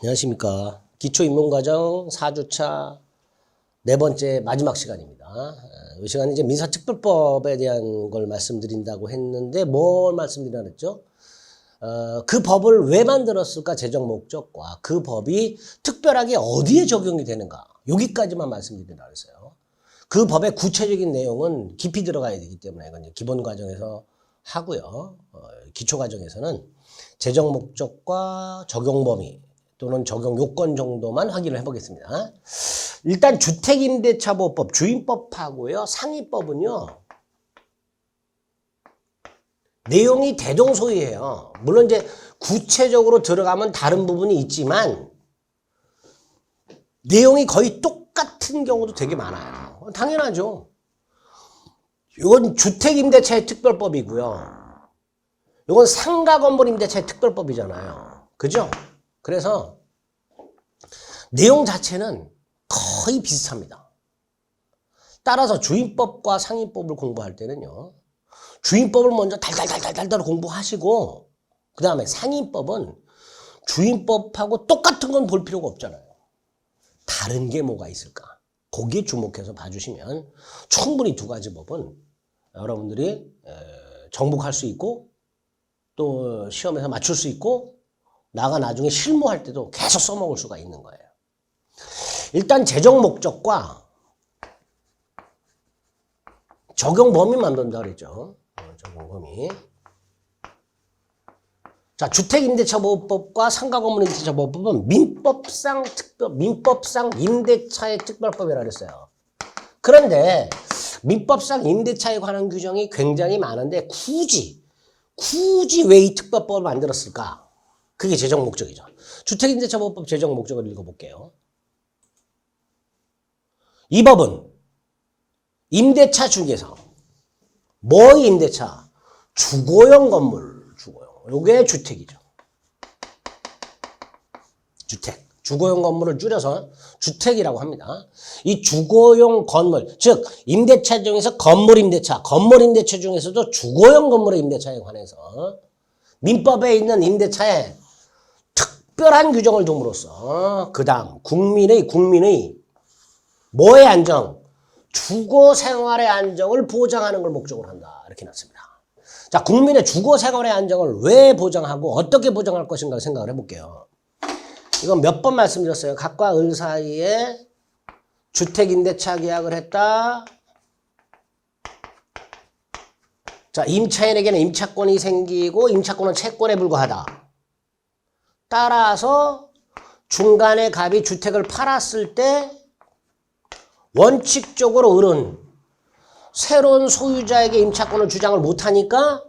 안녕하십니까. 기초입문과정 4주차 네 번째 마지막 시간입니다. 이 시간은 이제 민사특별법에 대한 걸 말씀드린다고 했는데 뭘 말씀드리라 그랬죠? 그 법을 왜 만들었을까 재정 목적과 그 법이 특별하게 어디에 적용이 되는가 여기까지만 말씀드리라 그랬어요. 그 법의 구체적인 내용은 깊이 들어가야 되기 때문에 이건 이제 기본 과정에서 하고요. 기초 과정에서는 재정 목적과 적용 범위 또는 적용 요건 정도만 확인을 해보겠습니다. 일단 주택임대차보호법 주임법하고요. 상위법은요. 내용이 대동소이해요. 물론 이제 구체적으로 들어가면 다른 부분이 있지만 내용이 거의 똑같은 경우도 되게 많아요. 당연하죠. 이건 주택임대차의 특별법이고요. 이건 상가건물임대차의 특별법이잖아요. 그죠? 그래서 내용 자체는 거의 비슷합니다. 따라서 주임법과 상임법을 공부할 때는요. 주임법을 먼저 달달달달달 공부하시고 그 다음에 상임법은 주임법하고 똑같은 건 볼 필요가 없잖아요. 다른 게 뭐가 있을까? 거기에 주목해서 봐주시면 충분히 두 가지 법은 여러분들이 정복할 수 있고 또 시험에서 맞출 수 있고 나중에 실무할 때도 계속 써먹을 수가 있는 거예요. 일단 재정 목적과 적용 범위 만든다 그랬죠. 적용 범위. 자, 주택임대차보호법과 상가건물임대차보호법은 민법상 임대차의 특별법이라고 그랬어요. 그런데 민법상 임대차에 관한 규정이 굉장히 많은데 굳이 왜 이 특별법을 만들었을까? 그게 재정 목적이죠. 주택임대차보호법 재정 목적을 읽어볼게요. 이 법은 임대차 중에서 뭐의 임대차? 주거용 건물, 주거용. 요게 주택이죠. 주택. 주거용 건물을 줄여서 주택이라고 합니다. 이 주거용 건물, 즉 임대차 중에서 건물 임대차 중에서도 주거용 건물의 임대차에 관해서 민법에 있는 임대차에 특별한 규정을 둠으로써 그 다음 국민의 뭐의 안정? 주거 생활의 안정을 보장하는 걸 목적으로 한다. 이렇게 놨습니다. 자, 국민의 주거 생활의 안정을 왜 보장하고 어떻게 보장할 것인가 생각을 해볼게요. 이건 몇 번 말씀드렸어요. 갑과 을 사이에 주택임대차 계약을 했다. 자, 임차인에게는 임차권이 생기고 임차권은 채권에 불과하다. 따라서 중간에 갑이 주택을 팔았을 때 원칙적으로 을은 새로운 소유자에게 임차권을 주장을 못하니까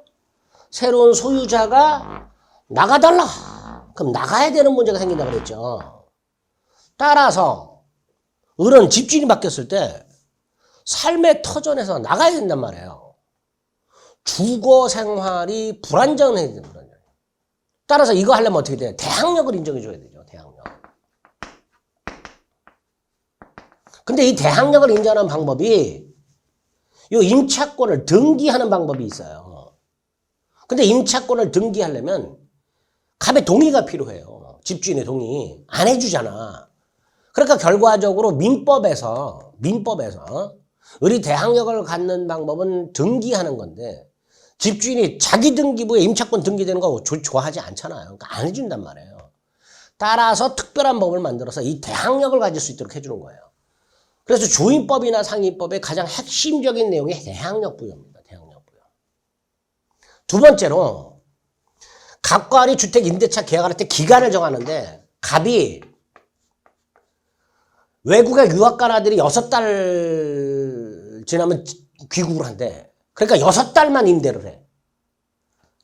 새로운 소유자가 나가달라. 그럼 나가야 되는 문제가 생긴다고 그랬죠. 따라서 을은 집주인이 바뀌었을 때 삶의 터전에서 나가야 된단 말이에요. 주거 생활이 불안정해야 됩니다. 따라서 이거 하려면 어떻게 돼요? 대항력을 인정해줘야 되죠. 대항력. 근데 이 대항력을 인정하는 방법이 이 임차권을 등기하는 방법이 있어요. 근데 임차권을 등기하려면 갑의 동의가 필요해요. 집주인의 동의. 안 해주잖아. 그러니까 결과적으로 민법에서 을이 대항력을 갖는 방법은 등기하는 건데 집주인이 자기 등기부에 임차권 등기되는 거 좋아하지 않잖아요. 그러니까 안 해준단 말이에요. 따라서 특별한 법을 만들어서 이 대항력을 가질 수 있도록 해주는 거예요. 그래서 주임법이나 상임법의 가장 핵심적인 내용이 대항력 부여입니다. 대항력 부여. 두 번째로 갑과 을이 주택 임대차 계약을 할 때 기간을 정하는데 갑이 외국에 유학 간 아들이 6달 지나면 귀국을 한대. 그러니까 6달만 임대를 해.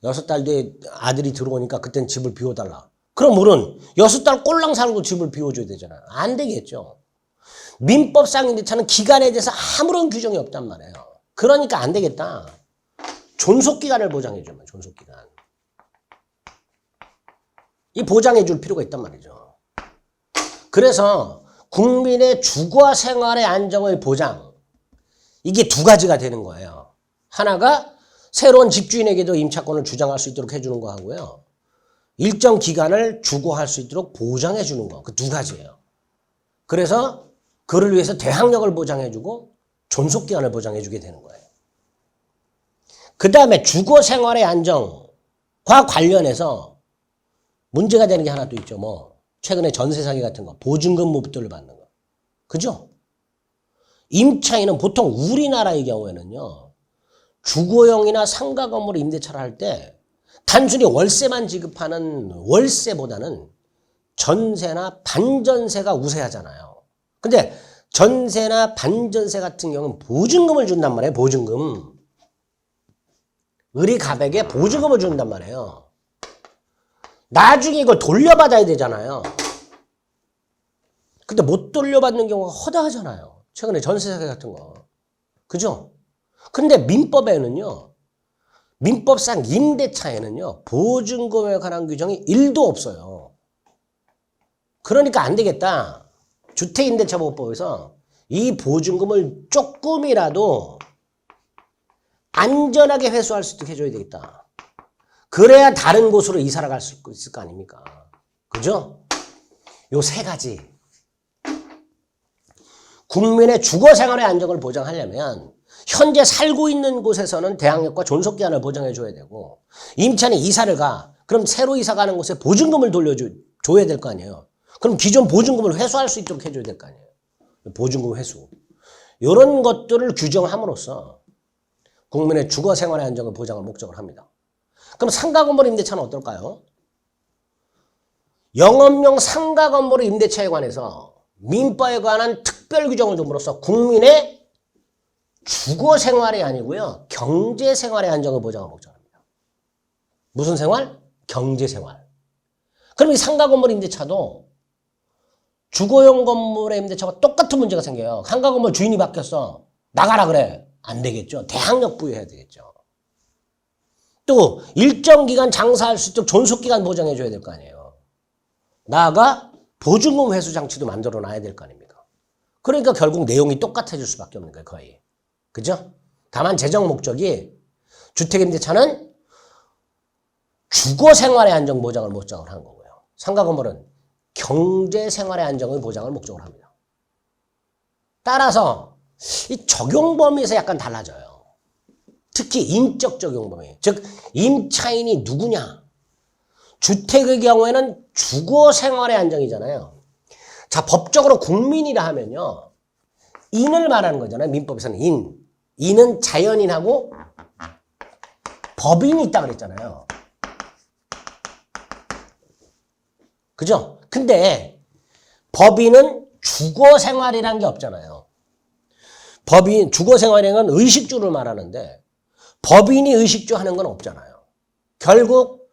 6달 뒤에 아들이 들어오니까 그땐 집을 비워달라. 그럼 을은 6달 꼴랑 살고 집을 비워줘야 되잖아요. 안 되겠죠. 민법상 임대차는 기간에 대해서 아무런 규정이 없단 말이에요. 그러니까 안 되겠다. 존속기간을 보장해주면 존속기간. 이 보장해줄 필요가 있단 말이죠. 그래서 국민의 주거 생활의 안정의 보장. 이게 두 가지가 되는 거예요. 하나가 새로운 집주인에게도 임차권을 주장할 수 있도록 해주는 거 하고요. 일정 기간을 주거할 수 있도록 보장해 주는 거. 그 두 가지예요. 그래서 그를 위해서 대항력을 보장해 주고 존속기간을 보장해 주게 되는 거예요. 그 다음에 주거 생활의 안정과 관련해서 문제가 되는 게 하나 또 있죠. 뭐 최근에 전세 사기 같은 거, 보증금 못 받는 거. 그죠? 임차인은 보통 우리나라의 경우에는요. 주거용이나 상가 건물 임대차를 할 때 단순히 월세만 지급하는 월세보다는 전세나 반전세가 우세하잖아요. 근데 전세나 반전세 같은 경우는 보증금을 준단 말이에요. 보증금. 의리가백에 보증금을 준단 말이에요. 나중에 이걸 돌려받아야 되잖아요. 근데 못 돌려받는 경우가 허다하잖아요. 최근에 전세 사기 같은 거. 그죠? 근데 민법에는요. 민법상 임대차에는요. 보증금에 관한 규정이 1도 없어요. 그러니까 안 되겠다. 주택임대차보호법에서 이 보증금을 조금이라도 안전하게 회수할 수 있도록 해줘야 되겠다. 그래야 다른 곳으로 이사를 갈 수 있을 거 아닙니까? 그죠? 요 세 가지. 국민의 주거생활의 안정을 보장하려면 현재 살고 있는 곳에서는 대항력과 존속기한을 보장해줘야 되고 임차인이 이사를 가. 그럼 새로 이사 가는 곳에 보증금을 돌려줘야 될 거 아니에요. 그럼 기존 보증금을 회수할 수 있도록 해줘야 될 거 아니에요. 보증금 회수. 이런 것들을 규정함으로써 국민의 주거생활의 안정을 보장을 목적으로 합니다. 그럼 상가건물 임대차는 어떨까요? 영업용 상가건물 임대차에 관해서 민법에 관한 특별 규정을 둠으로써 국민의 주거생활이 아니고요. 경제생활의 안정을 보장을 목적합니다. 무슨 생활? 경제생활. 그럼 이 상가건물 임대차도 주거용 건물의 임대차와 똑같은 문제가 생겨요. 상가건물 주인이 바뀌었어. 나가라 그래. 안 되겠죠. 대항력 부여해야 되겠죠. 또 일정 기간 장사할 수 있도록 존속기간 보장해 줘야 될 거 아니에요. 나아가 보증금 회수 장치도 만들어 놔야 될 거 아닙니까? 그러니까 결국 내용이 똑같아질 수밖에 없는 거예요. 거의. 그죠? 다만 재정 목적이 주택임대차는 주거생활의 안정 보장을 목적으로 한 거고요. 상가건물은 경제생활의 안정을 보장을 목적으로 합니다. 따라서 이 적용 범위에서 약간 달라져요. 특히 인적 적용 범위. 즉 임차인이 누구냐. 주택의 경우에는 주거생활의 안정이잖아요. 자, 법적으로 국민이라 하면요. 인을 말하는 거잖아요. 민법에서는 인. 인은 자연인하고 법인이 있다 그랬잖아요. 그죠? 근데 법인은 주거생활이라는 게 없잖아요. 법인, 주거생활이라는 건 의식주를 말하는데 법인이 의식주 하는 건 없잖아요. 결국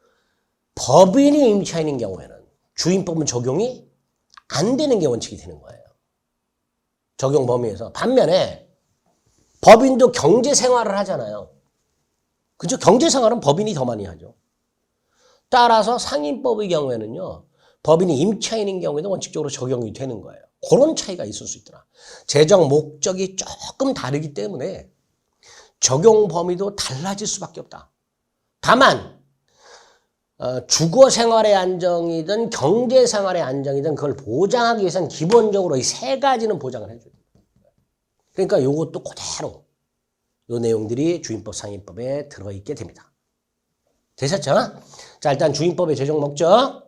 법인이 임차인인 경우에는 주임법은 적용이 안 되는 게 원칙이 되는 거예요. 적용 범위에서. 반면에 법인도 경제생활을 하잖아요. 그죠? 경제생활은 법인이 더 많이 하죠. 따라서 상임법의 경우에는요. 법인이 임차인인 경우에도 원칙적으로 적용이 되는 거예요. 그런 차이가 있을 수 있더라. 재정 목적이 조금 다르기 때문에 적용 범위도 달라질 수밖에 없다. 다만 주거생활의 안정이든 경제생활의 안정이든 그걸 보장하기 위해서는 기본적으로 이 세 가지는 보장을 해줘야 돼요. 그러니까 이것도 그대로 이 내용들이 주임법 상임법에 들어있게 됩니다. 되셨죠? 자, 일단 주임법의 재정 목적,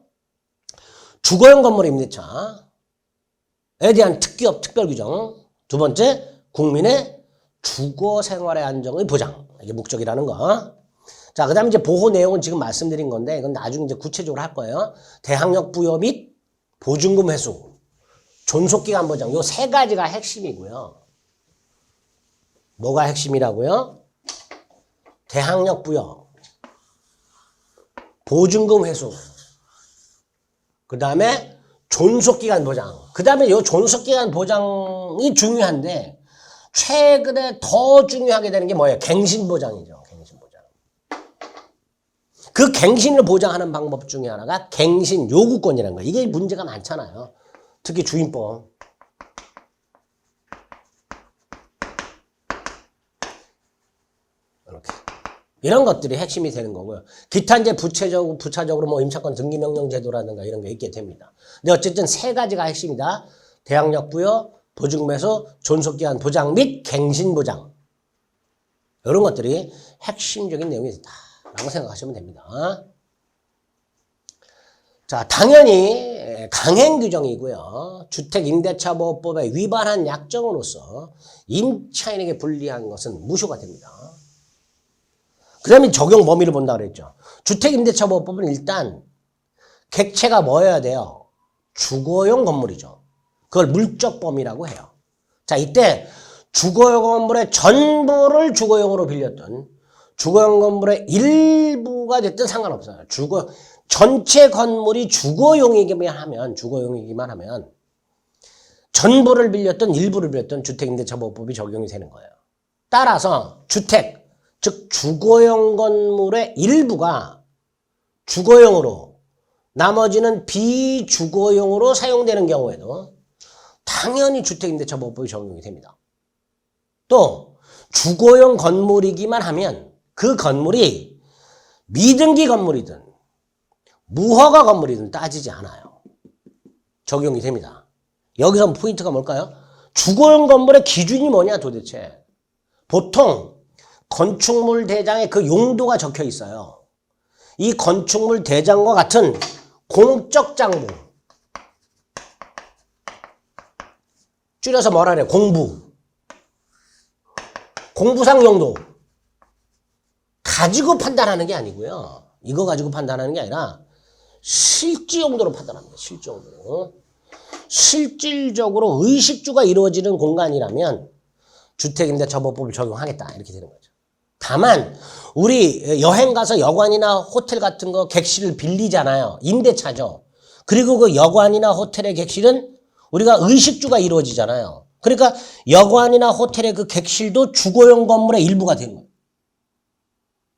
주거용 건물 임대차에 대한 특기업 특별 규정, 두 번째 국민의 주거생활의 안정의 보장, 이게 목적이라는 거. 자, 그 다음에 이제 보호 내용은 지금 말씀드린 건데, 이건 나중에 이제 구체적으로 할 거예요. 대항력 부여 및 보증금 회수, 존속기간 보장, 요 세 가지가 핵심이고요. 뭐가 핵심이라고요? 대항력 부여, 보증금 회수, 그 다음에 존속기간 보장. 그 다음에 요 존속기간 보장이 중요한데, 최근에 더 중요하게 되는 게 뭐예요? 갱신보장이죠. 갱신보장. 그 갱신을 보장하는 방법 중에 하나가 갱신 요구권이라는 거예요. 이게 문제가 많잖아요. 특히 주임법. 이렇게. 이런 것들이 핵심이 되는 거고요. 기타 이제 부차적으로 뭐 임차권 등기명령 제도라든가 이런 게 있게 됩니다. 근데 어쨌든 세 가지가 핵심이다. 대항력 부여, 보증매수, 존속기한 보장 및 갱신보장. 이런 것들이 핵심적인 내용이다라고 생각하시면 됩니다. 자, 당연히 강행 규정이고요. 주택임대차보호법에 위반한 약정으로서 임차인에게 불리한 것은 무효가 됩니다. 그 다음에 적용 범위를 본다 그랬죠. 주택임대차보호법은 일단 객체가 뭐여야 돼요? 주거용 건물이죠. 그걸 물적 범위라고 해요. 자, 이때 주거용 건물의 전부를 주거용으로 빌렸던 주거용 건물의 일부가 됐든 상관없어요. 전체 건물이 주거용이기만 하면 전부를 빌렸던 일부를 빌렸던 주택임대차보호법이 적용이 되는 거예요. 따라서 주택, 즉 주거용 건물의 일부가 주거용으로 나머지는 비주거용으로 사용되는 경우에도 당연히 주택임대차보호법이 적용이 됩니다. 또 주거용 건물이기만 하면 그 건물이 미등기 건물이든 무허가 건물이든 따지지 않아요. 적용이 됩니다. 여기서 포인트가 뭘까요? 주거용 건물의 기준이 뭐냐 도대체. 보통 건축물 대장에 그 용도가 적혀 있어요. 이 건축물 대장과 같은 공적 장부, 줄여서 뭐라 그래? 공부상 용도 가지고 판단하는 게 아니고요. 이거 가지고 판단하는 게 아니라 실지 용도로 판단합니다. 실지 용도로. 실질적으로 의식주가 이루어지는 공간이라면 주택임대차보호법을 적용하겠다 이렇게 되는 거죠. 다만 우리 여행 가서 여관이나 호텔 같은 거 객실을 빌리잖아요. 임대차죠. 그리고 그 여관이나 호텔의 객실은 우리가 의식주가 이루어지잖아요. 그러니까 여관이나 호텔의 그 객실도 주거용 건물의 일부가 되는 거예요.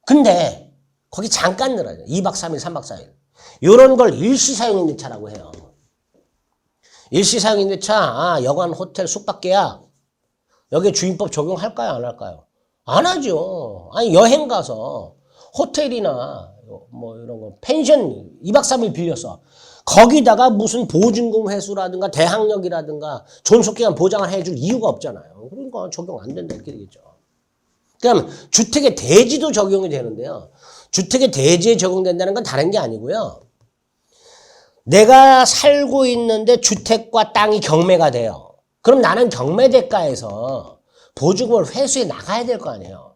근데 거기 잠깐 늘어요. 2박 3일, 3박 4일. 이런 걸 일시사용임대차라고 해요. 일시사용임대차, 여관, 호텔, 숙박계약 여기에 주임법 적용할까요? 안 할까요? 안 하죠. 아니 여행 가서 호텔이나 뭐 이런 거 펜션 2박 3일 빌려서 거기다가 무슨 보증금 회수라든가 대항력이라든가 존속기간 보장을 해줄 이유가 없잖아요. 그러니까 적용 안 된다 이렇게 되겠죠. 그럼 주택의 대지도 적용이 되는데요. 주택의 대지에 적용된다는 건 다른 게 아니고요. 내가 살고 있는데 주택과 땅이 경매가 돼요. 그럼 나는 경매대가에서 보증금을 회수해 나가야 될 거 아니에요.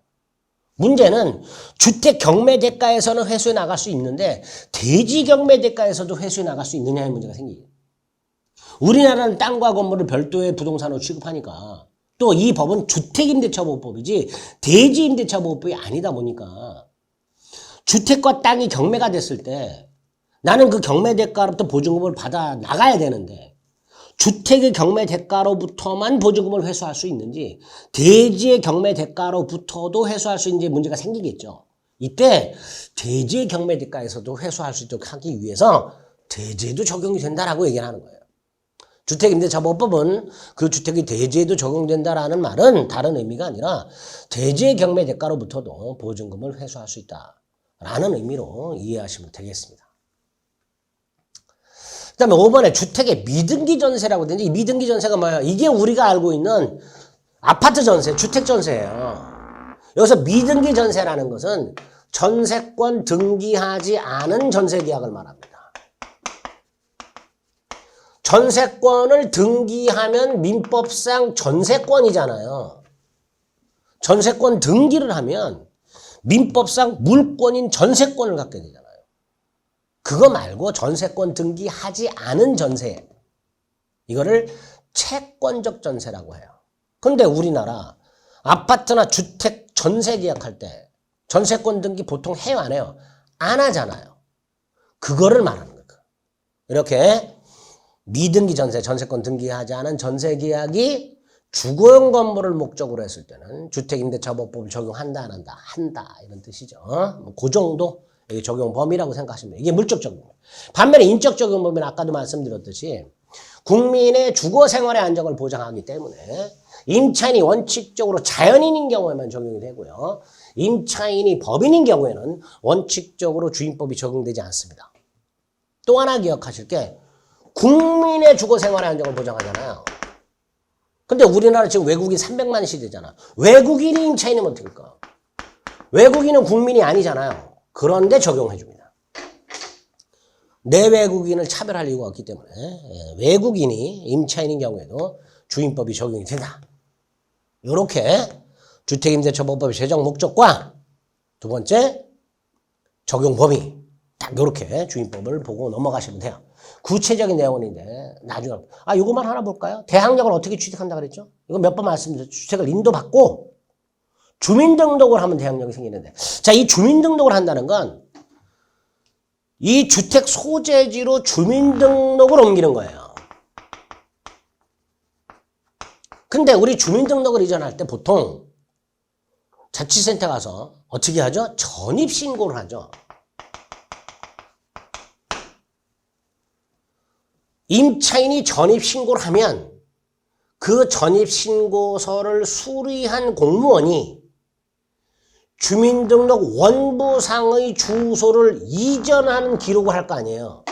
문제는 주택 경매대가에서는 회수해 나갈 수 있는데 대지 경매대가에서도 회수해 나갈 수 있느냐의 문제가 생기죠. 우리나라는 땅과 건물을 별도의 부동산으로 취급하니까 또 이 법은 주택임대차보호법이지 대지임대차보호법이 아니다 보니까 주택과 땅이 경매가 됐을 때 나는 그 경매대가로부터 보증금을 받아 나가야 되는데 주택의 경매대가로부터만 보증금을 회수할 수 있는지 대지의 경매대가로부터도 회수할 수 있는지 문제가 생기겠죠. 이때 대지의 경매대가에서도 회수할 수 있도록 하기 위해서 대지에도 적용이 된다라고 얘기를 하는 거예요. 주택임대차보호법은 그 주택이 대지에도 적용된다라는 말은 다른 의미가 아니라 대지의 경매대가로부터도 보증금을 회수할 수 있다라는 의미로 이해하시면 되겠습니다. 그 다음에 5번에 주택의 미등기 전세라고 되는데 이 미등기 전세가 뭐예요? 이게 우리가 알고 있는 아파트 전세, 주택 전세예요. 여기서 미등기 전세라는 것은 전세권 등기하지 않은 전세 계약을 말합니다. 전세권을 등기하면 민법상 전세권이잖아요. 전세권 등기를 하면 민법상 물권인 전세권을 갖게 되잖아요. 그거 말고 전세권 등기하지 않은 전세, 이거를 채권적 전세라고 해요. 근데 우리나라 아파트나 주택 전세 계약할 때 전세권 등기 보통 해요 안 해요? 안 하잖아요. 그거를 말하는 거예요. 이렇게 미등기 전세, 전세권 등기하지 않은 전세 계약이 주거용 건물을 목적으로 했을 때는 주택임대차보호법을 적용한다 안 한다? 한다 이런 뜻이죠. 그 정도 적용 범위라고 생각하시면 돼요. 이게 물적 적용. 반면에 인적 적용 범위는 아까도 말씀드렸듯이 국민의 주거 생활의 안정을 보장하기 때문에 임차인이 원칙적으로 자연인인 경우에만 적용이 되고요. 임차인이 법인인 경우에는 원칙적으로 주임법이 적용되지 않습니다. 또 하나 기억하실 게 국민의 주거생활의 안정을 보장하잖아요. 근데 우리나라 지금 외국인 300만 시대잖아. 외국인이 임차인이면 어떡할까? 외국인은 국민이 아니잖아요. 그런데 적용해줍니다. 내외국인을 차별할 이유가 없기 때문에 외국인이 임차인인 경우에도 주임법이 적용이 된다. 이렇게 주택임대차보호법의 제정 목적과 두 번째 적용 범위 딱 이렇게 주임법을 보고 넘어가시면 돼요. 구체적인 내용은 이제 나중에 이거만 하나 볼까요? 대항력을 어떻게 취득한다 그랬죠? 이거 몇 번 말씀드렸죠. 주택을 인도받고 주민등록을 하면 대항력이 생기는데 자, 이 주민등록을 한다는 건 이 주택 소재지로 주민등록을 옮기는 거예요. 근데 우리 주민등록을 이전할 때 보통 자치센터 가서 어떻게 하죠? 전입신고를 하죠. 임차인이 전입신고를 하면 그 전입신고서를 수리한 공무원이 주민등록 원부상의 주소를 이전하는 기록을 할 거 아니에요.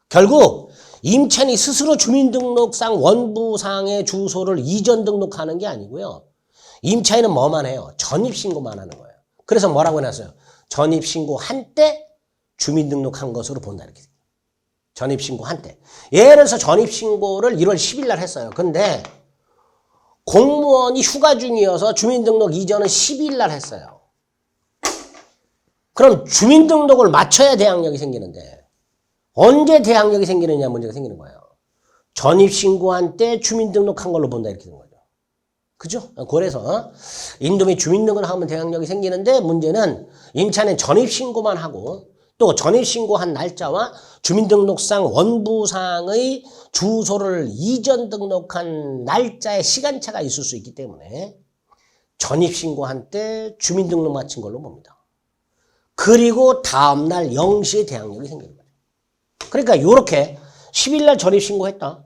결국 임차인이 스스로 주민등록상 원부상의 주소를 이전 등록하는 게 아니고요. 임차인은 뭐만 해요? 전입신고만 하는 거예요. 그래서 뭐라고 해놨어요? 전입신고한 때 주민등록한 것으로 본다 이렇게. 전입신고한 때. 예를 들어서 전입신고를 1월 10일 날 했어요. 근데 공무원이 휴가 중이어서 주민등록 이전은 12일 날 했어요. 그럼 주민등록을 맞춰야 대항력이 생기는데 언제 대항력이 생기느냐 문제가 생기는 거예요. 전입신고한 때 주민등록한 걸로 본다 이렇게 되는 거죠. 그죠? 그래서 인도 및 주민등록을 하면 대항력이 생기는데 문제는 임차인은 전입신고만 하고 또 전입신고한 날짜와 주민등록상 원부상의 주소를 이전 등록한 날짜의 시간차가 있을 수 있기 때문에 전입신고한 때 주민등록 마친 걸로 봅니다. 그리고 다음날 0시에 대항력이 생기는 거죠. 그러니까 이렇게 10일날 전입신고했다.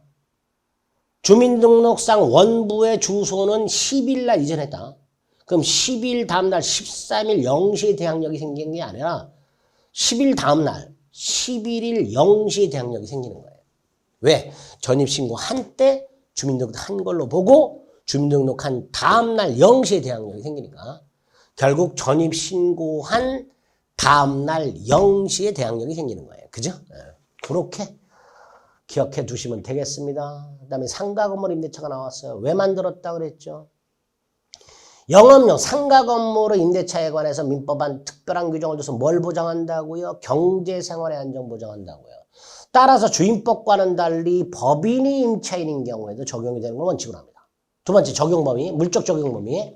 주민등록상 원부의 주소는 10일날 이전했다. 그럼 10일 다음날 13일 0시에 대항력이 생긴 게 아니라 10일 다음날 11일 0시에 대항력이 생기는 거예요. 왜? 전입신고한 때 주민등록 한 걸로 보고 주민등록한 다음날 0시에 대항력이 생기니까 결국 전입신고한 다음날 0시에 대항력이 생기는 거예요. 그죠? 그렇게 기억해 두시면 되겠습니다. 그 다음에 상가건물 임대차가 나왔어요. 왜 만들었다 그랬죠? 영업용 상가 건물의 임대차에 관해서 민법안 특별한 규정을 둬서 뭘 보장한다고요? 경제생활의 안정 보장한다고요. 따라서 주임법과는 달리 법인이 임차인인 경우에도 적용이 되는 걸 원칙으로 합니다. 두 번째 적용 범위, 물적 적용 범위.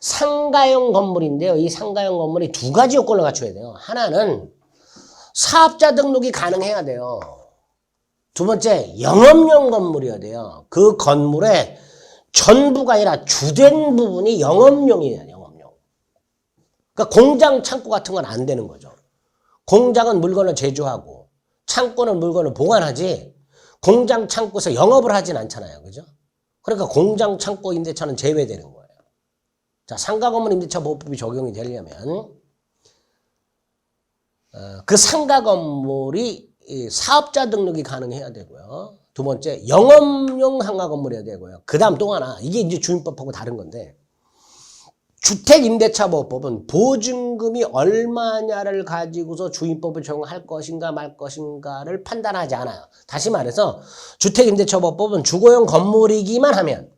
상가용 건물인데요. 이 상가용 건물이 두 가지 요건을 갖춰야 돼요. 하나는 사업자 등록이 가능해야 돼요. 두 번째 영업용 건물이어야 돼요. 그 건물에 전부가 아니라 주된 부분이 영업용이에요. 영업용. 그러니까 공장 창고 같은 건 안 되는 거죠. 공장은 물건을 제조하고 창고는 물건을 보관하지 공장 창고에서 영업을 하진 않잖아요. 그죠? 그러니까 공장 창고 임대차는 제외되는 거예요. 자, 상가 건물 임대차 보호법이 적용이 되려면 그 상가 건물이 사업자 등록이 가능해야 되고요. 두 번째, 영업용 상가 건물이어야 되고요. 그 다음 또 하나, 이게 이제 주임법하고 다른 건데, 주택임대차보호법은 보증금이 얼마냐를 가지고서 주임법을 적용할 것인가 말 것인가를 판단하지 않아요. 다시 말해서, 주택임대차보호법은 주거용 건물이기만 하면,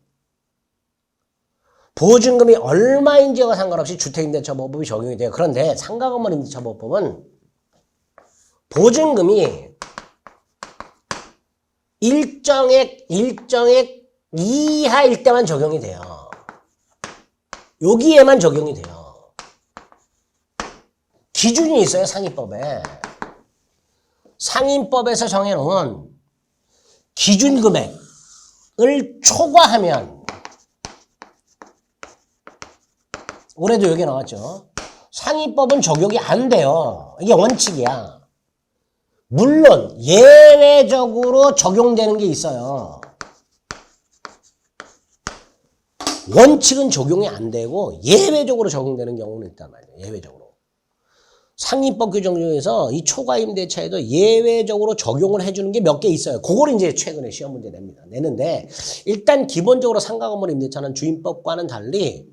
보증금이 얼마인지와 상관없이 주택임대차보호법이 적용이 돼요. 그런데 상가 건물 임대차보호법은 보증금이 일정액 이하일 때만 적용이 돼요. 여기에만 적용이 돼요. 기준이 있어요, 상인법에. 상인법에서 정해놓은 기준 금액을 초과하면, 올해도 여기 나왔죠. 상인법은 적용이 안 돼요. 이게 원칙이야. 물론 예외적으로 적용되는 게 있어요. 원칙은 적용이 안 되고 예외적으로 적용되는 경우는 있단 말이에요. 예외적으로. 상위법 규정 중에서 이 초과 임대차에도 예외적으로 적용을 해주는 게 몇 개 있어요. 그걸 이제 최근에 시험 문제 냅니다. 내는데 일단 기본적으로 상가 건물 임대차는 주임법과는 달리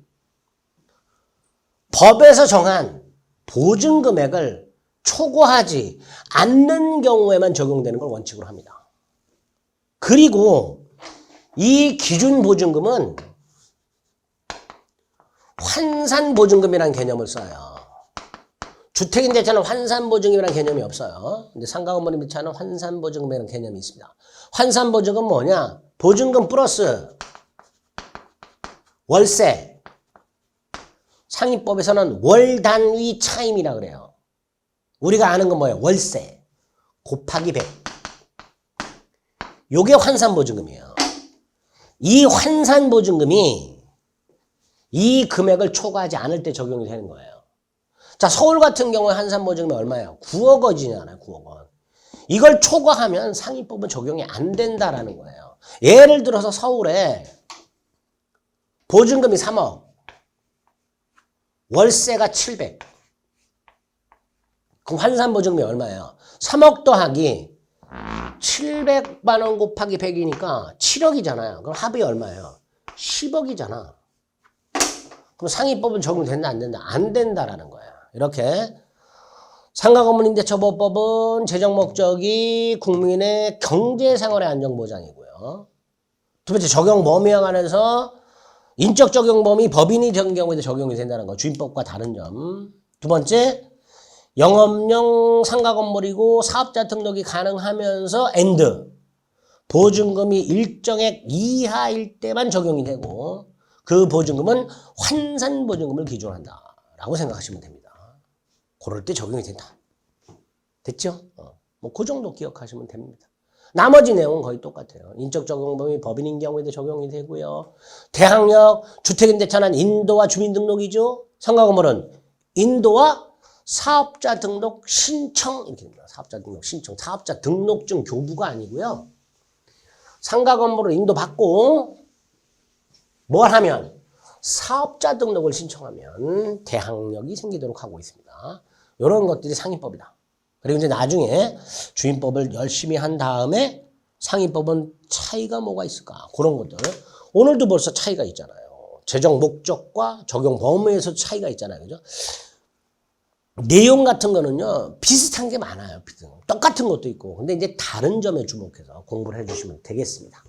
법에서 정한 보증 금액을 초과하지 않는 경우에만 적용되는 걸 원칙으로 합니다. 그리고 이 기준 보증금은 환산보증금이라는 개념을 써요. 주택임대차는 환산보증금이라는 개념이 없어요. 근데 상가건물 임대차는 환산보증금이라는 개념이 있습니다. 환산보증금은 뭐냐? 보증금 플러스 월세. 상위법에서는 월단위 차임이라 그래요. 우리가 아는 건 뭐예요? 월세 곱하기 100. 요게 환산보증금이에요. 이 환산보증금이 이 금액을 초과하지 않을 때 적용이 되는 거예요. 자, 서울 같은 경우에 환산보증금이 얼마예요? 9억 원이잖아요. 9억 원. 이걸 초과하면 상위법은 적용이 안 된다라는 거예요. 예를 들어서 서울에 보증금이 3억, 월세가 700. 그럼 환산보증금이 얼마예요? 3억 더하기 700만 원 곱하기 100이니까 7억이잖아요. 그럼 합이 얼마예요? 10억이잖아. 그럼 상위법은 적용된다 안 된다? 안 된다라는 거야. 이렇게 상가건물임대처보호법은 재정 목적이 국민의 경제생활의 안정보장이고요. 두 번째 적용 범위에 관해서 인적 적용 범위 법인이 된 경우에도 적용이 된다는 거. 주임법과 다른 점. 두 번째 영업용 상가건물이고 사업자 등록이 가능하면서 and 보증금이 일정액 이하일 때만 적용이 되고 그 보증금은 환산보증금을 기준한다라고 생각하시면 됩니다. 그럴 때 적용이 된다. 됐죠? 뭐 그 정도 기억하시면 됩니다. 나머지 내용은 거의 똑같아요. 인적 적용 범위 법인인 경우에도 적용이 되고요. 대항력, 주택임대차는 인도와 주민등록이죠. 상가건물은 인도와 사업자 등록 신청 이렇게 됩니다. 사업자 등록 신청, 사업자 등록증 교부가 아니고요. 상가건물을 인도받고 뭘 하면 사업자 등록을 신청하면 대항력이 생기도록 하고 있습니다. 이런 것들이 상위법이다. 그리고 이제 나중에 주임법을 열심히 한 다음에 상위법은 차이가 뭐가 있을까? 그런 것들. 오늘도 벌써 차이가 있잖아요. 재정 목적과 적용 범위에서 차이가 있잖아요. 그죠? 내용 같은 거는요, 비슷한 게 많아요. 똑같은 것도 있고. 근데 이제 다른 점에 주목해서 공부를 해주시면 되겠습니다.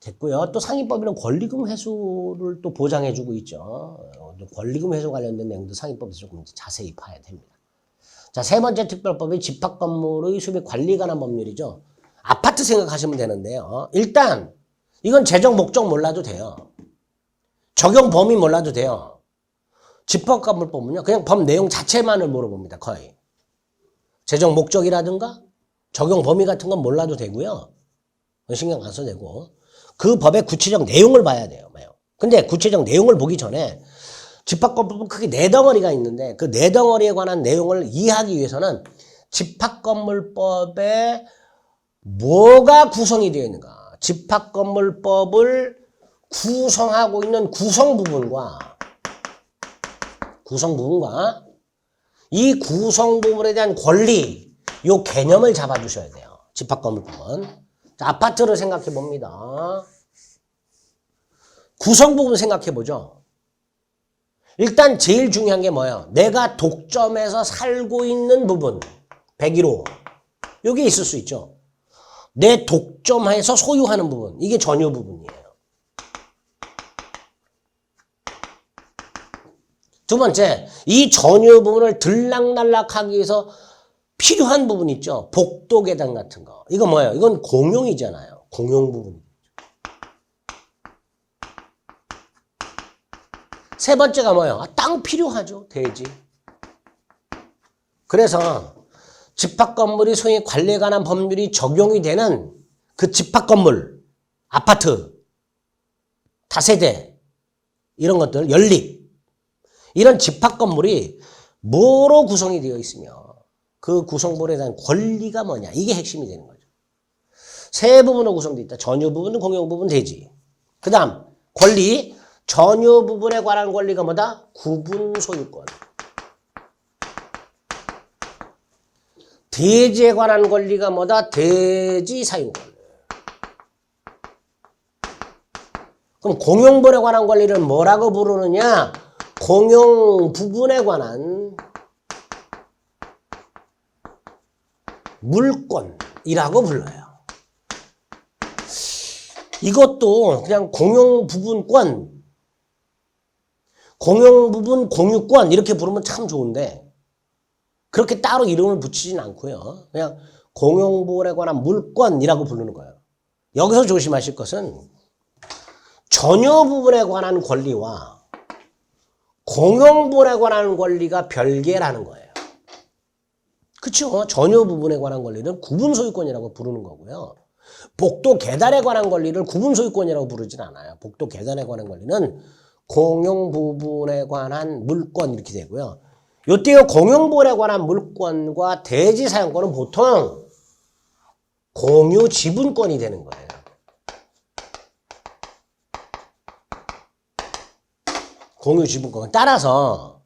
됐고요. 또 상위법이랑 권리금 회수를 또 보장해주고 있죠. 권리금 회수 관련된 내용도 상위법에서 조금 자세히 봐야 됩니다. 자, 세 번째 특별법이 집합건물의 수비 관리 관한 법률이죠. 아파트 생각하시면 되는데요. 일단 이건 재정 목적 몰라도 돼요. 적용 범위 몰라도 돼요. 집합건물법은요. 그냥 법 내용 자체만을 물어봅니다. 거의. 재정 목적이라든가 적용 범위 같은 건 몰라도 되고요. 신경 안 써도 되고. 그 법의 구체적 내용을 봐야 돼요. 근데 구체적 내용을 보기 전에 집합건물법은 크게 4덩어리가 있는데 그 4덩어리에 관한 내용을 이해하기 위해서는 집합건물법에 뭐가 구성이 되어 있는가. 집합건물법을 구성하고 있는 구성부분과 이 구성부분에 대한 권리, 요 개념을 잡아주셔야 돼요. 집합건물법은. 자, 아파트를 생각해 봅니다. 구성부분 생각해 보죠. 일단 제일 중요한 게 뭐예요? 내가 독점해서 살고 있는 부분, 101호. 여기 있을 수 있죠. 내 독점해서 소유하는 부분, 이게 전유 부분이에요. 두 번째, 이 전유 부분을 들락날락하기 위해서 필요한 부분 있죠. 복도 계단 같은 거. 이거 뭐예요? 이건 공용이잖아요. 공용 부분. 세 번째가 뭐예요? 땅 필요하죠. 대지. 그래서 집합건물이 소위 관리에 관한 법률이 적용이 되는 그 집합건물, 아파트, 다세대 이런 것들, 연립 이런 집합건물이 뭐로 구성이 되어 있으며 그 구성물에 대한 권리가 뭐냐 이게 핵심이 되는 거죠. 세 부분으로 구성되어 있다. 전유 부분은 공용 부분 대지. 그 다음 권리 전유 부분에 관한 권리가 뭐다? 구분 소유권. 대지에 관한 권리가 뭐다? 대지 사용권. 그럼 공용물에 관한 권리를 뭐라고 부르느냐? 공용 부분에 관한 물권이라고 불러요. 이것도 그냥 공용 부분권, 공용 부분 공유권 이렇게 부르면 참 좋은데 그렇게 따로 이름을 붙이진 않고요. 그냥 공용 부분에 관한 물권이라고 부르는 거예요. 여기서 조심하실 것은 전유 부분에 관한 권리와 공용 부분에 관한 권리가 별개라는 거예요. 그렇죠? 전유 부분에 관한 권리는 구분 소유권이라고 부르는 거고요. 복도 계단에 관한 권리를 구분 소유권이라고 부르진 않아요. 복도 계단에 관한 권리는 공용 부분에 관한 물권 이렇게 되고요. 요때요 공용 부분에 관한 물권과 대지 사용권은 보통 공유 지분권이 되는 거예요. 공유 지분권. 따라서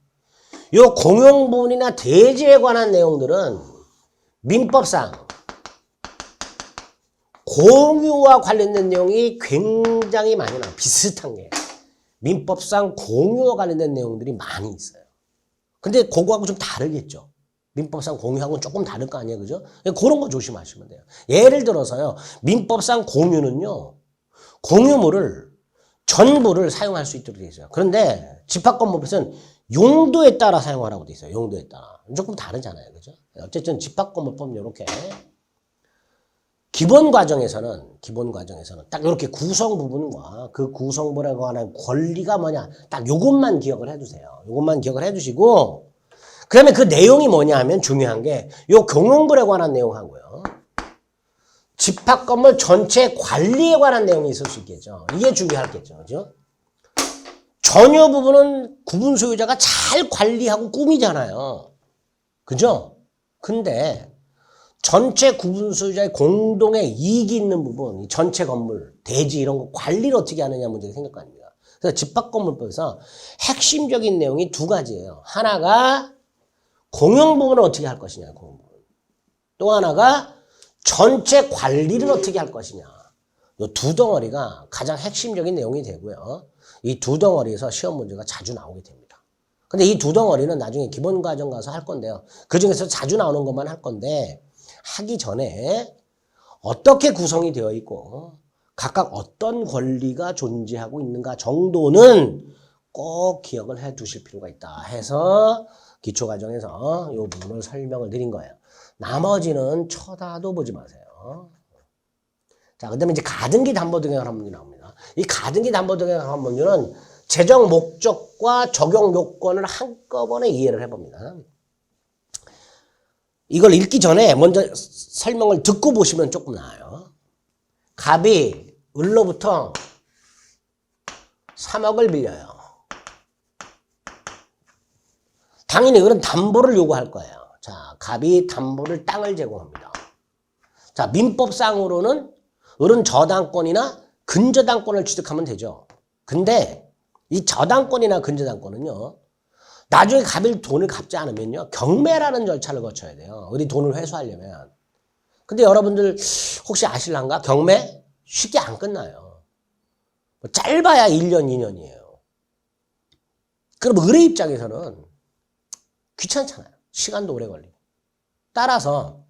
요 공용 부분이나 대지에 관한 내용들은 민법상 공유와 관련된 내용이 굉장히 많이 나와요. 비슷한 게. 민법상 공유와 관련된 내용들이 많이 있어요. 근데 그거하고 좀 다르겠죠. 민법상 공유하고는 조금 다를 거 아니에요. 그죠? 그런 거 조심하시면 돼요. 예를 들어서요. 민법상 공유는요. 공유물을 전부를 사용할 수 있도록 되어 있어요. 그런데 집합건물법에서는 용도에 따라 사용하라고 되어 있어요. 용도에 따라. 조금 다르잖아요. 그죠? 어쨌든 집합건물법은 이렇게 기본 과정에서는 딱 이렇게 구성 부분과 그 구성물에 관한 권리가 뭐냐 딱 요것만 기억을 해두세요. 요것만 기억을 해두시고 그 다음에 그 내용이 뭐냐 하면 중요한 게 요 공용물에 관한 내용하고요. 집합건물 전체 관리에 관한 내용이 있을 수 있겠죠. 이게 중요하겠죠. 그죠? 전유 부분은 구분 소유자가 잘 관리하고 꾸미잖아요. 그죠? 근데 전체 구분 소유자의 공동의 이익이 있는 부분, 전체 건물, 대지 이런 거 관리를 어떻게 하느냐 문제가 생길 거 아닙니까? 그래서 집합건물법에서 핵심적인 내용이 두 가지예요. 하나가 공용 부분을 어떻게 할 것이냐, 공용 부분. 또 하나가 전체 관리를 어떻게 할 것이냐. 이 두 덩어리가 가장 핵심적인 내용이 되고요. 이 두 덩어리에서 시험 문제가 자주 나오게 됩니다. 근데 이 두 덩어리는 나중에 기본 과정 가서 할 건데요. 그 중에서 자주 나오는 것만 할 건데 하기 전에 어떻게 구성이 되어 있고 각각 어떤 권리가 존재하고 있는가 정도는 꼭 기억을 해 두실 필요가 있다 해서 기초과정에서 이 부분을 설명을 드린 거예요. 나머지는 쳐다도 보지 마세요. 자, 그 다음에 이제 가등기 담보등행 한문이 나옵니다. 이 가등기 담보등행 한문은 재정 목적과 적용 요건을 한꺼번에 이해를 해봅니다. 이걸 읽기 전에 먼저 설명을 듣고 보시면 조금 나아요. 갑이 을로부터 3억을 빌려요. 당연히 을은 담보를 요구할 거예요. 자, 갑이 담보를 땅을 제공합니다. 자, 민법상으로는 을은 저당권이나 근저당권을 취득하면 되죠. 근데 이 저당권이나 근저당권은요. 나중에 갑이 돈을 갚지 않으면요. 경매라는 절차를 거쳐야 돼요. 을이 돈을 회수하려면. 근데 여러분들 혹시 아실란가? 경매 쉽게 안 끝나요. 짧아야 1년, 2년이에요. 그럼 을의 입장에서는 귀찮잖아요. 시간도 오래 걸리고. 따라서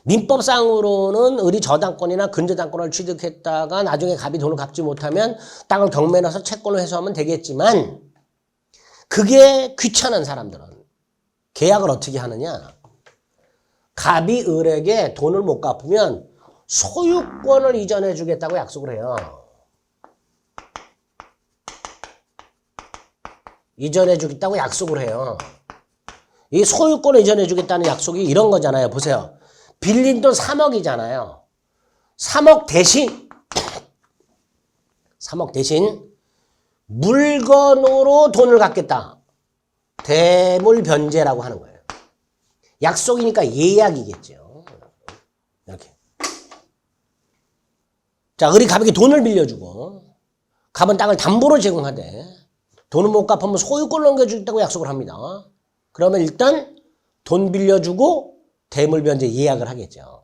민법상으로는 을이 저당권이나 근저당권을 취득했다가 나중에 갑이 돈을 갚지 못하면 땅을 경매에 넣어서 채권을 회수하면 되겠지만 그게 귀찮은 사람들은 계약을 어떻게 하느냐. 갑이 을에게 돈을 못 갚으면 소유권을 이전해 주겠다고 약속을 해요. 이전해 주겠다고 약속을 해요. 이 소유권을 이전해 주겠다는 약속이 이런 거잖아요. 보세요. 빌린 돈 3억이잖아요. 3억 대신 물건으로 돈을 갚겠다. 대물변제라고 하는 거예요. 약속이니까 예약이겠죠. 이렇게. 자, 을이 갑에게 돈을 빌려주고 갑은 땅을 담보로 제공하되 돈은 못 갚으면 소유권을 넘겨주겠다고 약속을 합니다. 그러면 일단 돈 빌려주고 대물 변제 예약을 하겠죠.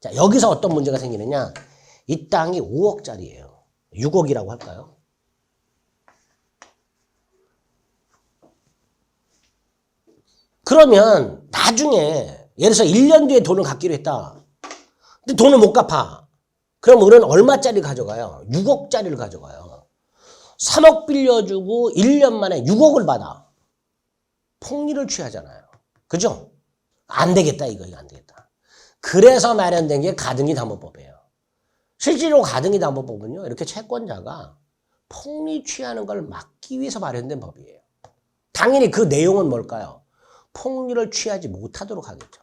자, 여기서 어떤 문제가 생기느냐? 이 땅이 5억짜리예요. 6억이라고 할까요? 그러면 나중에 예를 들어서 1년 뒤에 돈을 갚기로 했다. 근데 돈을 못 갚아. 그럼 우리는 얼마짜리 가져가요? 6억짜리를 가져가요. 3억 빌려주고 1년 만에 6억을 받아. 폭리를 취하잖아요. 그죠? 안 되겠다, 이거 안 되겠다. 그래서 마련된 게 가등기 담보법이에요. 실제로 가등기 담보법은요, 이렇게 채권자가 폭리 취하는 걸 막기 위해서 마련된 법이에요. 당연히 그 내용은 뭘까요? 폭리를 취하지 못하도록 하겠죠.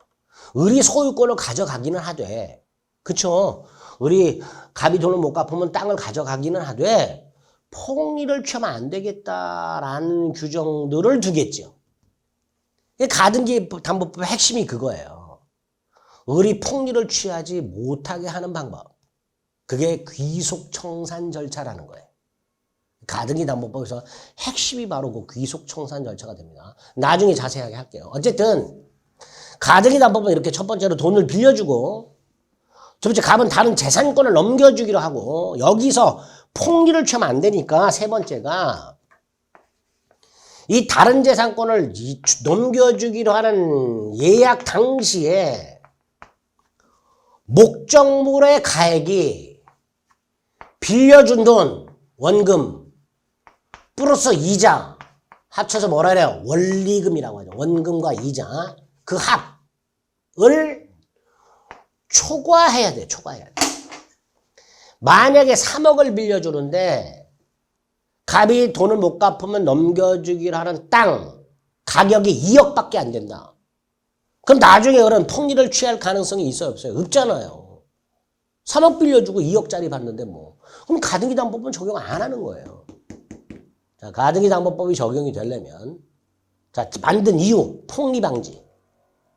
우리 소유권을 가져가기는 하되, 그쵸? 우리 갑이 돈을 못 갚으면 땅을 가져가기는 하되, 폭리를 취하면 안 되겠다라는 규정들을 두겠죠. 가등기 담보법의 핵심이 그거예요. 우리 폭리를 취하지 못하게 하는 방법. 그게 귀속청산 절차라는 거예요. 가등기 담보법에서 핵심이 바로 그 귀속청산 절차가 됩니다. 나중에 자세하게 할게요. 어쨌든 가등기 담보법은 이렇게 첫 번째로 돈을 빌려주고, 두 번째 갑은 다른 재산권을 넘겨주기로 하고, 여기서 폭리를 취하면 안 되니까 세 번째가 이 다른 재산권을 넘겨주기로 하는 예약 당시에 목적물의 가액이 빌려준 돈, 원금, 플러스 이자, 합쳐서 뭐라 그래요? 원리금이라고 하죠. 원금과 이자. 그 합을 초과해야 돼, 초과해야 돼. 만약에 3억을 빌려주는데, 갑이 돈을 못 갚으면 넘겨주기로 하는 땅, 가격이 2억밖에 안 된다. 그럼 나중에 그런 폭리를 취할 가능성이 있어요, 없어요? 없잖아요. 3억 빌려주고 2억짜리 받는데 뭐. 그럼 가등기 담보법은 적용 안 하는 거예요. 자, 가등기 담보법이 적용이 되려면, 자, 만든 이유, 폭리 방지.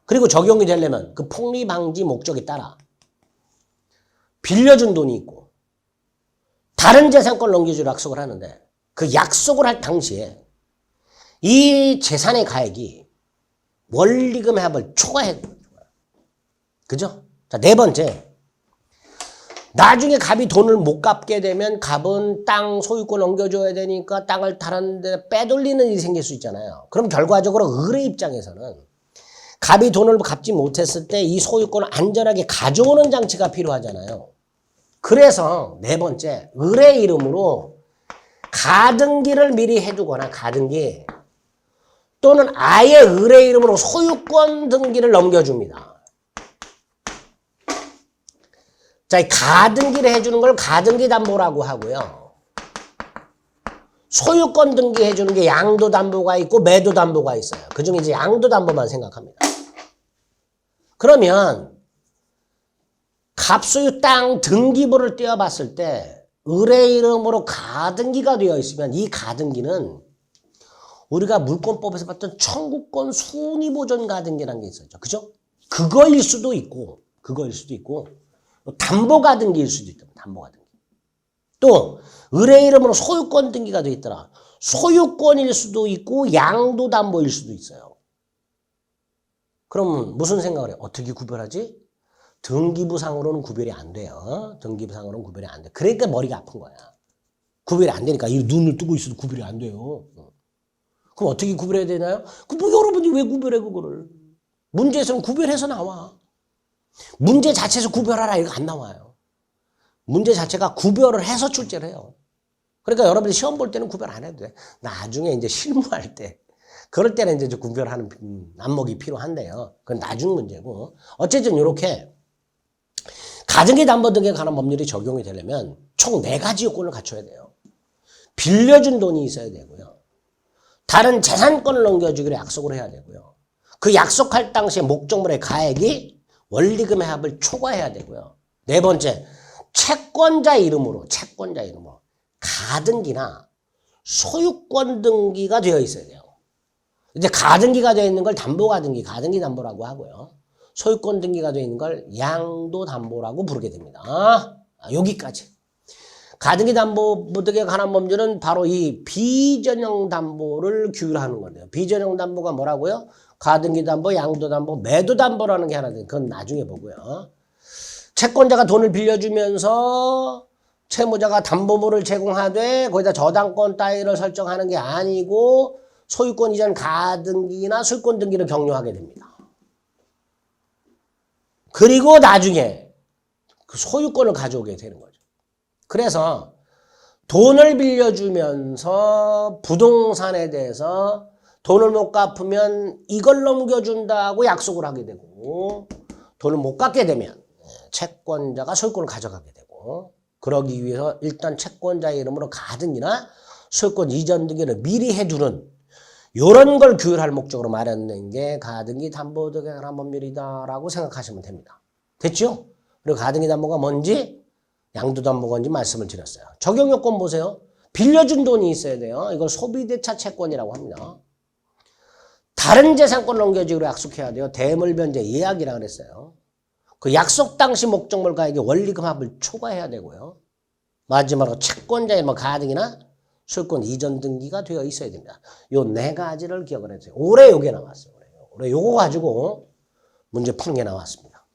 그리고 적용이 되려면 그 폭리 방지 목적에 따라 빌려준 돈이 있고, 다른 재산권을 넘겨주기로 약속을 하는데, 그 약속을 할 당시에 이 재산의 가액이 원리금의 합을 초과해야 돼요. 그죠? 자, 네 번째. 나중에 갑이 돈을 못 갚게 되면 갑은 땅 소유권 넘겨줘야 되니까 땅을 다른 데 빼돌리는 일이 생길 수 있잖아요. 그럼 결과적으로 의뢰 입장에서는 갑이 돈을 갚지 못했을 때 이 소유권을 안전하게 가져오는 장치가 필요하잖아요. 그래서 네 번째, 의뢰 이름으로 가등기를 미리 해두거나 가등기 또는 아예 의뢰 이름으로 소유권 등기를 넘겨줍니다. 자, 이 가등기를 해주는 걸 가등기 담보라고 하고요. 소유권 등기 해주는 게 양도 담보가 있고 매도 담보가 있어요. 그중에 이제 양도 담보만 생각합니다. 그러면 갑소유 땅 등기부를 떼어봤을 때 의뢰 이름으로 가등기가 되어 있으면 이 가등기는 우리가 물권법에서 봤던 청구권 순위보존 가등기라는 게 있었죠. 그죠? 그거일 수도 있고, 담보 가등기일 수도 있다. 담보 가등기. 또 의뢰 이름으로 소유권 등기가 되어 있더라. 소유권일 수도 있고 양도 담보일 수도 있어요. 그럼 무슨 생각을 해요? 어떻게 구별하지? 등기부상으로는 구별이 안 돼요. 등기부상으로는 구별이 안 돼. 그러니까 머리가 아픈 거야. 구별이 안 되니까 이 눈을 뜨고 있어도 구별이 안 돼요. 그럼 어떻게 구별해야 되나요? 뭐 여러분이 왜 구별해 그거를? 문제에서는 구별해서 나와. 문제 자체에서 구별하라 이거 안 나와요. 문제 자체가 구별을 해서 출제를 해요. 그러니까 여러분이 시험 볼 때는 구별 안 해도 돼. 나중에 이제 실무할 때 그럴 때는 이제 구별하는 안목이 필요한데요. 그건 나중 문제고. 어쨌든 이렇게 가등기 담보 등에 관한 법률이 적용이 되려면 총 4가지 요건을 갖춰야 돼요. 빌려준 돈이 있어야 되고요. 다른 재산권을 넘겨주기로 약속을 해야 되고요. 그 약속할 당시에 목적물의 가액이 원리금의 합을 초과해야 되고요. 네 번째, 채권자 이름으로 가등기나 소유권 등기가 되어 있어야 돼요. 이제 가등기가 되어 있는 걸 담보가등기, 가등기 담보라고 하고요. 소유권 등기가 되어 있는 걸 양도 담보라고 부르게 됩니다. 여기까지. 가등기 담보등기에 관한 법률은 바로 이 비전형 담보를 규율하는 건데요. 비전형 담보가 뭐라고요? 가등기 담보, 양도 담보, 매도 담보라는 게 하나 돼요. 그건 나중에 보고요. 채권자가 돈을 빌려주면서 채무자가 담보물을 제공하되 거기다 저당권 따위를 설정하는 게 아니고 소유권 이전 가등기나 술권 등기를 격려하게 됩니다. 그리고 나중에 그 소유권을 가져오게 되는 거죠. 그래서 돈을 빌려주면서 부동산에 대해서 돈을 못 갚으면 이걸 넘겨준다고 약속을 하게 되고 돈을 못 갚게 되면 채권자가 소유권을 가져가게 되고 그러기 위해서 일단 채권자의 이름으로 가등기나 소유권 이전 등기를 미리 해주는 이런 걸 규율할 목적으로 마련된 게 가등기 담보등기에 관한 법률이다라고 생각하시면 됩니다. 됐죠? 그리고 가등기 담보가 뭔지 양도담보가 뭔지 말씀을 드렸어요. 적용요건 보세요. 빌려준 돈이 있어야 돼요. 이걸 소비대차 채권이라고 합니다. 다른 재산권을 넘겨주기로 약속해야 돼요. 대물변제 예약이라고 그랬어요. 그 약속 당시 목적물가액의 원리금합을 초과해야 되고요. 마지막으로 채권자의 가등기나 소유권 이전 등기가 되어 있어야 됩니다. 요 네 가지를 기억을 해주세요. 올해 요게 나왔어요. 올해 요거 가지고 문제 푸는 게 나왔습니다.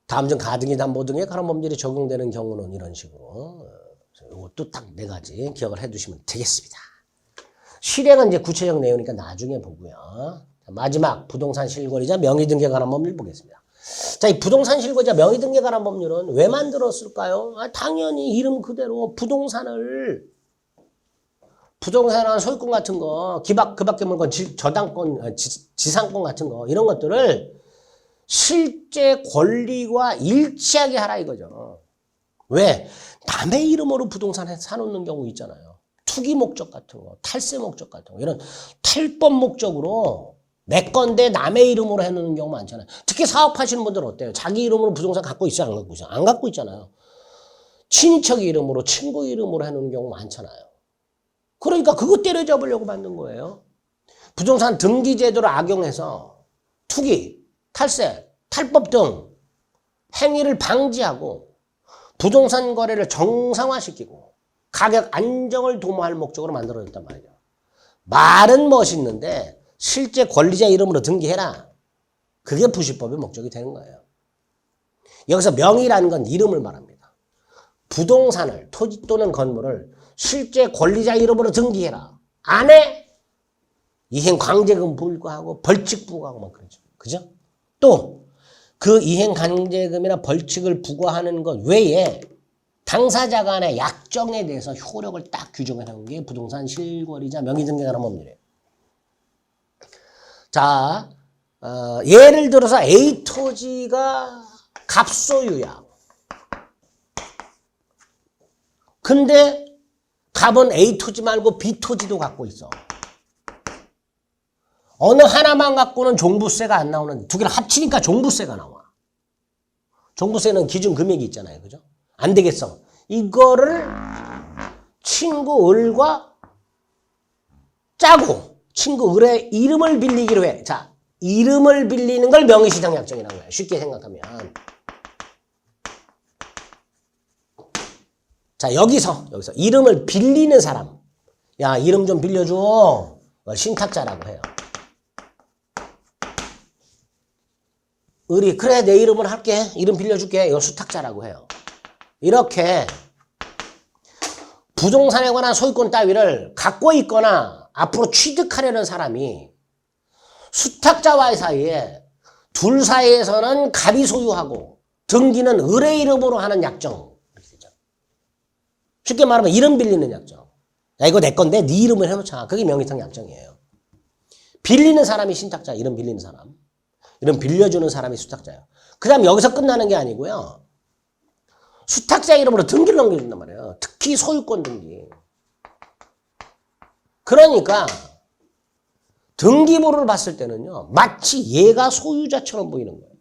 다음 중 가등기 담보 등에 관한 법률이 적용되는 경우는 이런 식으로 이것도 딱 네 가지 기억을 해두시면 되겠습니다. 실행은 이제 구체적 내용이니까 나중에 보고요. 마지막 부동산 실거래자 명의등기에 관한 법률 보겠습니다. 자, 이 부동산 실거래자 명의등기에 관한 법률은 왜 만들었을까요? 당연히 이름 그대로 부동산한 소유권 같은 거, 그 밖에 물건, 저당권, 지상권 같은 거 이런 것들을 실제 권리와 일치하게 하라 이거죠. 왜? 남의 이름으로 부동산에 사놓는 경우 있잖아요. 투기 목적 같은 거, 탈세 목적 같은 거, 이런 탈법 목적으로 내 건데 남의 이름으로 해놓는 경우 많잖아요. 특히 사업하시는 분들은 어때요? 자기 이름으로 부동산 갖고 있어요? 안 갖고 있어요? 안 갖고 있잖아요. 친인척 이름으로, 친구 이름으로 해놓는 경우 많잖아요. 그러니까 그거 때려잡으려고 만든 거예요. 부동산 등기제도를 악용해서 투기, 탈세, 탈법 등 행위를 방지하고 부동산 거래를 정상화시키고 가격 안정을 도모할 목적으로 만들어졌단 말이죠. 말은 멋있는데 실제 권리자 이름으로 등기해라. 그게 부실법의 목적이 되는 거예요. 여기서 명의라는 건 이름을 말합니다. 부동산을, 토지 또는 건물을 실제 권리자 이름으로 등기해라. 안 해? 이행 강제금 부과하고 벌칙 부과하고 막 그러죠. 그죠? 또 그 이행 강제금이나 벌칙을 부과하는 것 외에 당사자 간의 약정에 대해서 효력을 딱 규정해 놓은 게 부동산 실거래자 명의등기에 관한 법률이에요. 자, 예를 들어서 A 토지가 갑소유야. 근데 갑은 A 토지 말고 B 토지도 갖고 있어. 어느 하나만 갖고는 종부세가 안 나오는데 두 개를 합치니까 종부세가 나와. 종부세는 기준 금액이 있잖아요. 그죠? 안 되겠어. 이거를 친구 을과 짜고 친구 을의 이름을 빌리기로 해. 자, 이름을 빌리는 걸 명의시장약정이라는 거야. 쉽게 생각하면. 자, 여기서 이름을 빌리는 사람. 야, 이름 좀 빌려줘. 신탁자라고 해요. 을이 그래 내 이름을 할게. 이름 빌려줄게. 이거 수탁자라고 해요. 이렇게 부동산에 관한 소유권 따위를 갖고 있거나 앞으로 취득하려는 사람이 수탁자와의 사이에 둘 사이에서는 갑이 소유하고 등기는 을의 이름으로 하는 약정. 이렇게 되죠. 쉽게 말하면 이름 빌리는 약정. 야, 이거 내 건데 네 이름을 해놓자. 그게 명의상 약정이에요. 빌리는 사람이 신탁자, 이름 빌리는 사람. 이름 빌려주는 사람이 수탁자예요. 그 다음 여기서 끝나는 게 아니고요. 수탁자 이름으로 등기를 넘겨준단 말이에요. 특히 소유권 등기. 그러니까 등기부를 봤을 때는요. 마치 얘가 소유자처럼 보이는 거예요.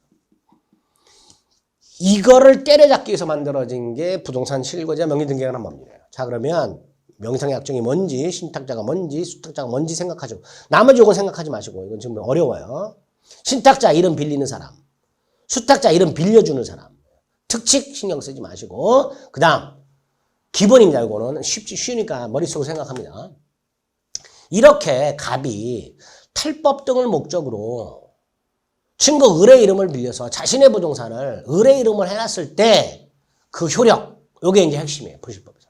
이거를 때려잡기 위해서 만들어진 게 부동산 실거래자 명의등기에 관한 법률이에요. 자, 그러면 명의상 약정이 뭔지, 신탁자가 뭔지, 수탁자가 뭔지 생각하시고 나머지 이건 생각하지 마시고 이건 지금 어려워요. 신탁자 이름 빌리는 사람, 수탁자 이름 빌려주는 사람, 특칙 신경 쓰지 마시고 그 다음 기본입니다. 이거는 쉬우니까 머릿속으로 생각합니다. 이렇게 갑이 탈법 등을 목적으로 친구 을의 이름을 빌려서 자신의 부동산을 을의 이름을 해놨을 때 그 효력, 요게 이제 핵심이에요. 부실법에서.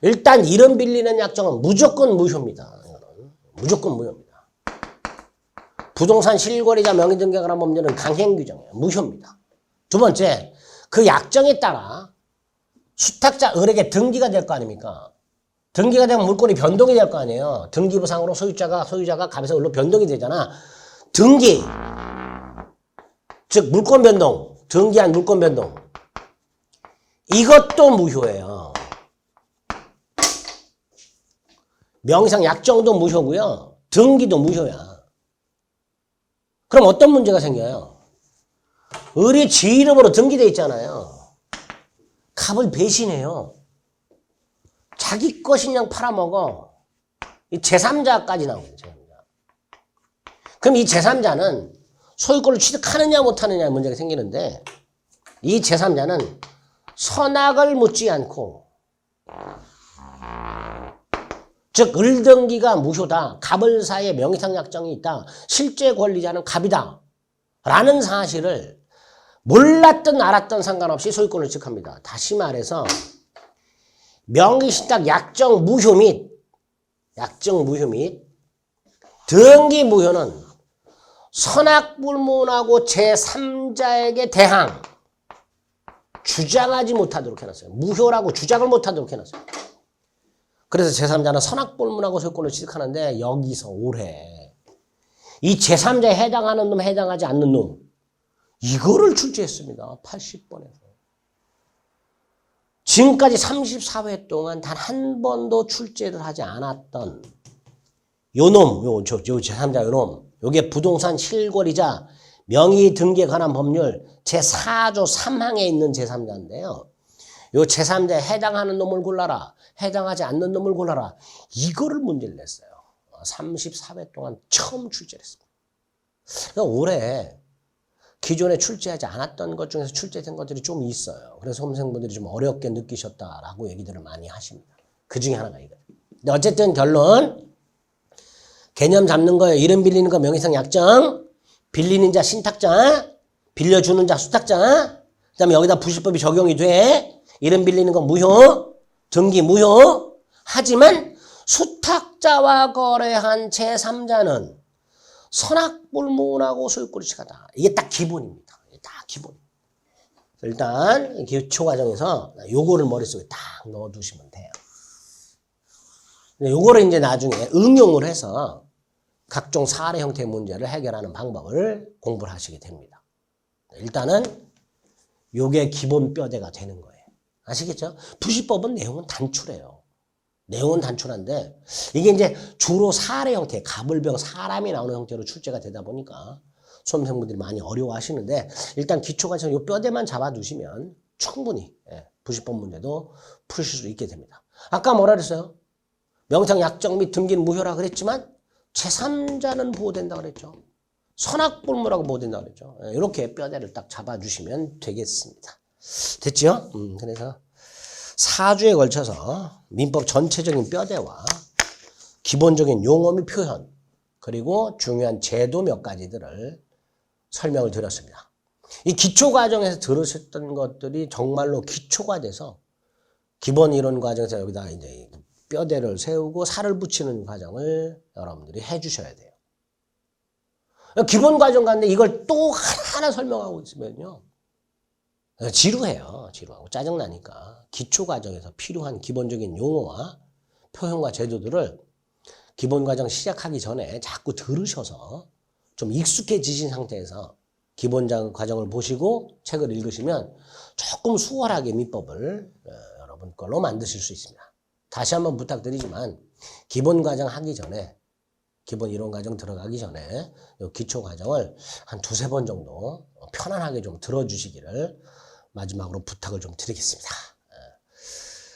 일단 이름 빌리는 약정은 무조건 무효입니다. 무조건 무효입니다. 부동산 실거래자 명의등기에 관한 법률은 강행 규정이에요. 무효입니다. 두 번째, 그 약정에 따라 수탁자 을에게 등기가 될 거 아닙니까? 등기가 되면 물권이 변동이 될 거 아니에요. 등기부상으로 소유자가 갑에서 을로 변동이 되잖아. 등기, 즉 물권 변동, 등기한 물권 변동. 이것도 무효예요. 명의상 약정도 무효고요. 등기도 무효야. 그럼 어떤 문제가 생겨요? 을이 지 이름으로 등기돼 있잖아요. 갑을 배신해요. 자기 것인 양 팔아먹어. 이 제3자까지 나오거든요. 제3자. 그럼 이 제3자는 소유권을 취득하느냐 못하느냐 문제가 생기는데 이 제3자는 선악을 묻지 않고 즉 을등기가 무효다. 갑을사의 명의상 약정이 있다. 실제 권리자는 갑이다. 라는 사실을 몰랐든 알았든 상관없이 소유권을 취득합니다. 다시 말해서 명의신탁 약정 무효 및 등기 무효는 선악불문하고 제3자에게 대항 주장하지 못하도록 해놨어요. 무효라고 주장을 못하도록 해놨어요. 그래서 제3자는 선악불문하고 소유권을 취득하는데 여기서 올해 이 제3자에 해당하는 놈 해당하지 않는 놈 이거를 출제했습니다. 80번에서. 지금까지 34회 동안 단 한 번도 출제를 하지 않았던 요 놈, 요 제3자 요 놈. 요게 부동산 실거래자 명의 등기에 관한 법률 제4조 3항에 있는 제3자인데요. 요 제3자에 해당하는 놈을 골라라. 해당하지 않는 놈을 골라라. 이거를 문제를 냈어요. 34회 동안 처음 출제를 했습니다. 그러니까 올해 기존에 출제하지 않았던 것 중에서 출제된 것들이 좀 있어요. 그래서 수험생분들이 좀 어렵게 느끼셨다라고 얘기들을 많이 하십니다. 그 중에 하나가 이거예요. 근데 어쨌든 결론 개념 잡는 거예요. 이름 빌리는 거 명의상 약정, 빌리는 자 신탁자, 빌려주는 자 수탁자, 그 다음에 여기다 부실법이 적용이 돼. 이름 빌리는 건 무효, 등기 무효. 하지만 수탁자와 거래한 제3자는 선악불문하고 소유권을 취하다. 이게 딱 기본입니다. 이게 딱 기본. 일단 기초과정에서 요거를 머릿속에 딱 넣어두시면 돼요. 요거를 이제 나중에 응용을 해서 각종 사례 형태의 문제를 해결하는 방법을 공부를 하시게 됩니다. 일단은 요게 기본 뼈대가 되는 거예요. 아시겠죠? 부실법은 내용은 단출해요. 내용은 단출한데 이게 이제 주로 사례 형태, 갑을병 사람이 나오는 형태로 출제가 되다 보니까 수험생분들이 많이 어려워하시는데 일단 기초과정 요 뼈대만 잡아두시면 충분히 부실법 문제도 풀으실 수 있게 됩니다. 아까 뭐라 그랬어요? 명의상 약정 및 등기는 무효라 그랬지만 제3자는 보호된다 그랬죠. 선악불문하고 보호된다 그랬죠. 이렇게 뼈대를 딱 잡아주시면 되겠습니다. 됐죠? 그래서 4주에 걸쳐서 민법 전체적인 뼈대와 기본적인 용어 및 표현 그리고 중요한 제도 몇 가지들을 설명을 드렸습니다. 이 기초과정에서 들으셨던 것들이 정말로 기초가 돼서 기본 이론 과정에서 여기다 이제 뼈대를 세우고 살을 붙이는 과정을 여러분들이 해주셔야 돼요. 기본 과정 가는데 이걸 또 하나 설명하고 있으면요. 지루해요. 지루하고 짜증나니까 기초 과정에서 필요한 기본적인 용어와 표현과 제도들을 기본 과정 시작하기 전에 자꾸 들으셔서 좀 익숙해지신 상태에서 기본 과정을 보시고 책을 읽으시면 조금 수월하게 민법을 여러분 걸로 만드실 수 있습니다. 다시 한번 부탁드리지만 기본 과정 하기 전에 기본 이론 과정 들어가기 전에 이 기초 과정을 한 2-3번 정도 편안하게 좀 들어주시기를 마지막으로 부탁을 좀 드리겠습니다.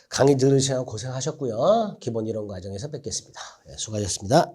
강의 들으시느라 고생하셨고요. 기본 이론 과정에서 뵙겠습니다. 수고하셨습니다.